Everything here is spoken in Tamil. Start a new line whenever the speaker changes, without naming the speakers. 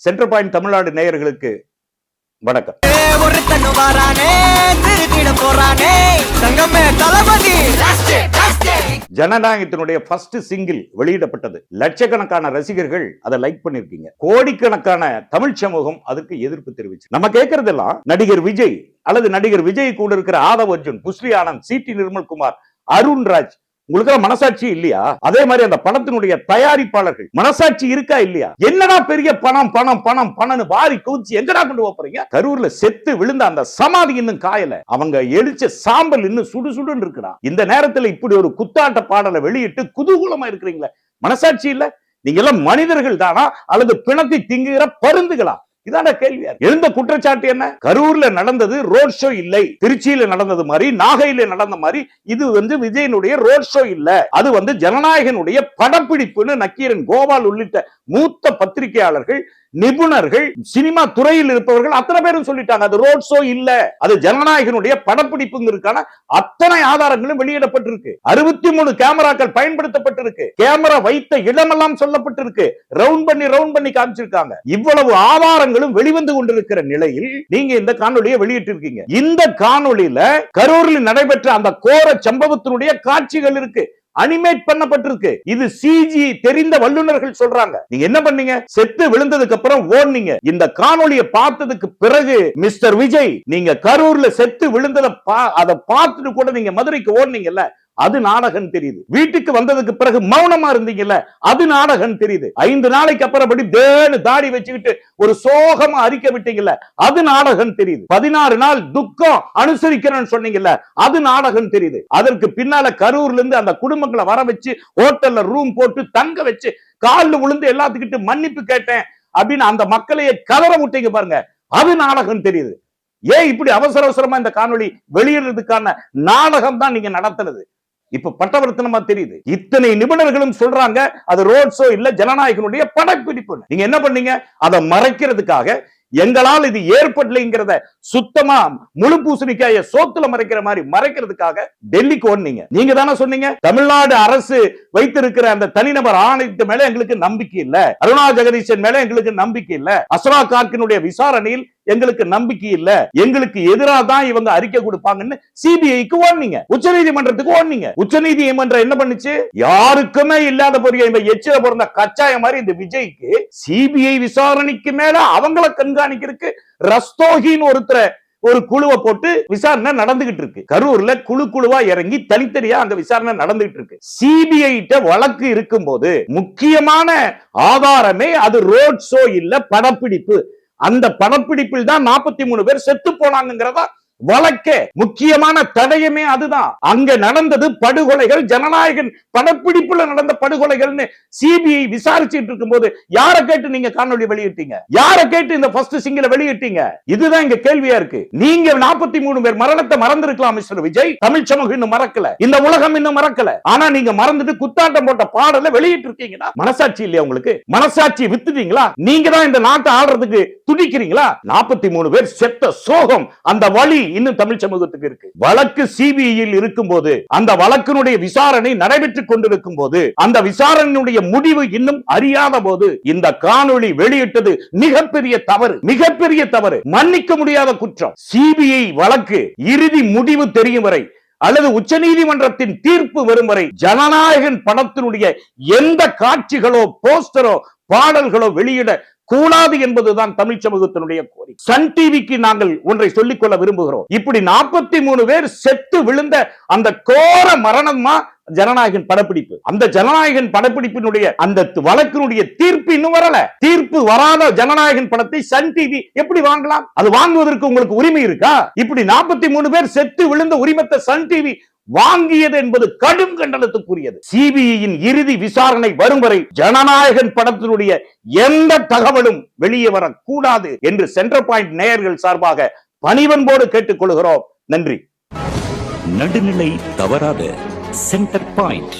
சென்டர் பாயிண்ட் தமிழ்நாடு நேயர்களுக்கு வணக்கம். ஜனநாயகத்தினுடைய ஃபர்ஸ்ட் சிங்கிள் வெளியிடப்பட்டது. லட்சக்கணக்கான ரசிகர்கள் அதை லைக் பண்ணிருக்கீங்க. கோடிக்கணக்கான தமிழ் சமூகம் அதுக்கு எதிர்ப்பு தெரிவிச்சு. நம்ம கேட்கறதெல்லாம் நடிகர் விஜய் அல்லது நடிகர் விஜய் கூட இருக்கிற ஆதவ் அர்ஜுன், புஸ்ரி ஆனந்த், சி டி நிர்மல்குமார், அருண்ராஜ், உங்களுக்கு மனசாட்சி இல்லையா? அதே மாதிரி அந்த பணத்தினுடைய தயாரிப்பாளர்கள் மனசாட்சி இருக்கா இல்லையா? என்னடா பெரிய பணம் பணம் பணம் பணம் வாரி குவிச்சு எங்கடா கொண்டு போறீங்க? கரூர்ல செத்து விழுந்த அந்த சமாதி இன்னும் காயல, அவங்க எரிச்ச சாம்பல் இன்னும் சுடு சுடுன்னு இருக்குடா. இந்த நேரத்துல இப்படி ஒரு குத்தாட்ட பாடலை வெளியிட்டு குதூகூலமா இருக்கிறீங்களா? மனசாட்சி இல்ல? நீங்க எல்லாம் மனிதர்கள் தானா அல்லது பிணத்தை திங்குகிற பருந்துகளா? இதான கேள்வியா? எழுந்த குற்றச்சாட்டு என்ன? கரூர்ல நடந்தது ரோட் ஷோ இல்லை, திருச்சியில நடந்தது மாதிரி, நாகையில நடந்த மாதிரி இது விஜயனுடைய ரோட் ஷோ இல்ல, அது ஜனநாயகனுடைய படப்பிடிப்புன்னு நக்கீரன், கோபால் உள்ளிட்ட மூத்த பத்திரிகையாளர்கள், நிபுணர்கள், சினிமா துறையில் இருப்பவர்கள் அத்தனை பேரும் சொல்லிட்டாங்க. அது ரோட் ஷோ இல்ல, அது ஜனநாயகனுடைய படப்பிடிப்புங்கிறதுக்கான அத்தனை ஆதாரங்களும் வெளியிடப்பட்டிருக்கு. 63 கேமராக்கள் பயன்படுத்தப்பட்டிருக்கு. கேமரா வைத்த இடமெல்லாம் சொல்லப்பட்டிருக்கு. ரவுண்ட் பண்ணி காமிச்சிருக்காங்க. இவ்வளவு ஆதாரங்களும் வெளிவந்து கொண்டிருக்கிற நிலையில் நீங்க இந்த காணொலியை வெளியிட்டிருக்கீங்க. இந்த காணொலியில கரூரில் நடைபெற்ற அந்த கோர சம்பவத்தினுடைய காட்சிகள் இருக்கு, அனிமேட் பண்ணப்பட்டிருக்கு. இது சிஜி தெரிந்த வல்லுநர்கள் சொல்றாங்க. நீங்க என்ன பண்ணீங்க? செத்து விழுந்ததுக்கு அப்புறம் ஓடுனீங்க. இந்த காணொலியை பார்த்ததுக்கு பிறகு மிஸ்டர் விஜய், நீங்க கரூர்ல செத்து விழுந்ததை அதை பார்த்துட்டு கூட நீங்க மதுரைக்கு ஓடுனீங்கல்ல, அது நாடகம் தெரியுது. வீட்டுக்கு வந்ததுக்கு பிறகு மௌனமா இருந்தீங்கல்ல, அது நாடகம் தெரியுது. 5 நாளைக்கு அப்புறம் தாடி வச்சுக்கிட்டு ஒரு சோகமா அறிக்கை விட்டீங்கல்ல, அது நாடகம் தெரியுது. 16 நாள் துக்கம் அனுசரிக்கிறேன்னு சொன்னீங்கல்ல, அது நாடகம் தெரியுது. அதற்கு பின்னால கரூர்ல இருந்து அந்த குடும்பங்களை வர வச்சு ஹோட்டல்ல ரூம் போட்டு தங்க வச்சு காலில் விழுந்து எல்லாத்துக்கிட்டு மன்னிப்பு கேட்டேன் அப்படின்னு அந்த மக்களையே கலர விட்டீங்க பாருங்க, அது நாடகம் தெரியுது. ஏன் இப்படி அவசரமா இந்த காணொலி வெளியிடுறதுக்கான நாடகம் தான் நீங்க நடத்துறது இப்ப பட்டவர்த்தனமா தெரியுது. இத்தனை நிபுணர்களும் சொல்றாங்க அது ரோட் ஷோ இல்ல, ஜனநாயகனுடைய படப்பிடிப்பு. நீங்க என்ன பண்ணீங்க? அதை மறைக்கிறதுக்காக, எங்களால் இது ஏற்படலைங்கிறத சுத்தமா முழு பூசணிக்காய சோத்துல மறைக்கிற மாதிரி மறைக்கிறதுக்காக டெல்லிக்கு ஓடுனீங்க. நீங்க தானே சொன்னீங்க, தமிழ்நாடு அரசு வைத்திருக்கிற அந்த தனிநபர் ஆணையத்து மேல எங்களுக்கு நம்பிக்கை இல்ல, அருணா ஜெகதீசன் மேல எங்களுக்கு நம்பிக்கை இல்ல, அஸ்ரா கார்க்கினுடைய விசாரணையில் எங்களுக்கு நம்பிக்கை இல்ல, எங்களுக்கு எதிராக தான் இவங்க அறிக்கை கொடுப்பாங்கன்னு சிபிஐக்கு ஓடுனீங்க, உச்ச நீதிமன்றத்துக்கு ஓடுனீங்க. உச்ச நீதிமன்றம் என்ன பண்ணுச்சு? யாருக்குமே இல்லாத பொறிய எச்சில பிறந்த கச்சாய மாதிரி இந்த விஜய்க்கு சிபிஐ விசாரணைக்கு மேல அவங்கள கண்காணிக்கிறதுக்கு ரஸ்தோகின்னு ஒரு குழுவை போட்டு விசாரணை நடந்துகிட்டு இருக்கு. கரூர்ல குழுவா இறங்கி தனித்தனியா அந்த விசாரணை நடந்துகிட்டு இருக்கு. சிபிஐ வழக்கு இருக்கும் போது முக்கியமான ஆதாரமே அது ரோட் ஷோ இல்ல, படப்பிடிப்பு. அந்த படப்பிடிப்பில் தான் 43 பேர் செத்து போனாங்கிறதா வழக்கே, முக்கியமான தடயமே அதுதான். அங்க நடந்தது படுகொலைகள், ஜனநாயகன் படப்பிடிப்புல நடந்த படுகொலைகள்னு சிபிஐ விசாரிச்சுட்டு இருக்கும் போது யாரை கேட்டு நீங்க காணொலி வெளியிட்டீங்க? யாரை கேட்டு இந்த ஃபர்ஸ்ட் சிங்கிளை வெளியிட்டீங்க? இதுதான் இங்க கேள்வியா இருக்கு. நீங்க 43 பேர் மரணத்தை மறந்திருக்கலாம் மிஸ்டர் விஜய். தமிழ் சமூகம் இன்னும் மறக்கல, இந்த உலகம் இன்னும் மறக்கல. ஆனா நீங்க மறந்துட்டு குத்தாட்டம் போட்ட பாடலை வெளியிட்டு இருக்கீங்கன்னா மனசாட்சி இல்லையா உங்களுக்கு? மனசாட்சி வித்துட்டீங்களா? நீங்க தான் இந்த நாட்டை ஆள்றதுக்கு துடிக்கிறீங்களா? 43 பேர் செத்த சோகம், அந்த வழி இன்னும் தமிழ் சமூகத்துக்கு இருக்கு. வழக்கு சிபிஐயில் இருக்கும் போது, அந்த வழக்கினுடைய விசாரணை நடைபெற்றுக் கொண்டிருக்கும் போது, அந்த விசாரணையினுடைய முடிவு இன்னும் அறியாத போது இந்த காணொளி வெளியிட்டது மிகப்பெரிய தவறு, மிகப்பெரிய தவறு, மன்னிக்க முடியாத குற்றம். சிபிஐ வழக்கு இறுதி முடிவு தெரியும் வரை அல்லது உச்ச நீதிமன்றத்தின் தீர்ப்பு வரும் வரை ஜனநாயகன் படத்தினுடைய எந்த காட்சிகளோ போஸ்டரோ பாடல்களோ வெளியிட கூடாது என்பதுதான் தமிழ் சமூகத்தினுடைய கோரிக்கை. சன் டிவிக்கு நாங்கள் ஒன்றை சொல்லிக்கொள்ள விரும்புகிறோம். இப்படி 43 பேர் செத்து விழுந்த அந்த கோர மரணமா ஜனநாயகன் படப்பிடிப்பு. அந்த ஜனநாயகன் படப்பிடிப்பினுடைய அந்த வழக்கினுடைய தீர்ப்பு இன்னும் வரல. தீர்ப்பு வராத ஜனநாயகன் படத்தை சன் டிவி எப்படி வாங்கலாம்? அது வாங்குவதற்கு உங்களுக்கு உரிமை இருக்கா? இப்படி 43 பேர் செத்து விழுந்த உரிமத்தை சன் டிவி வாங்கியது என்பது கடும் கண்டனத்துக்குரியது. சிபிஐயின் இறுதி விசாரணை வரும் வரை ஜனநாயகன் படத்தினுடைய எந்த தகவலும் வெளியே வரக்கூடாது என்று சென்டர் பாயிண்ட் நேயர்கள் சார்பாக பணிவன்போடு கேட்டுக் கொள்கிறோம். நன்றி.
நடுநிலை தவறாத சென்டர் பாயிண்ட்.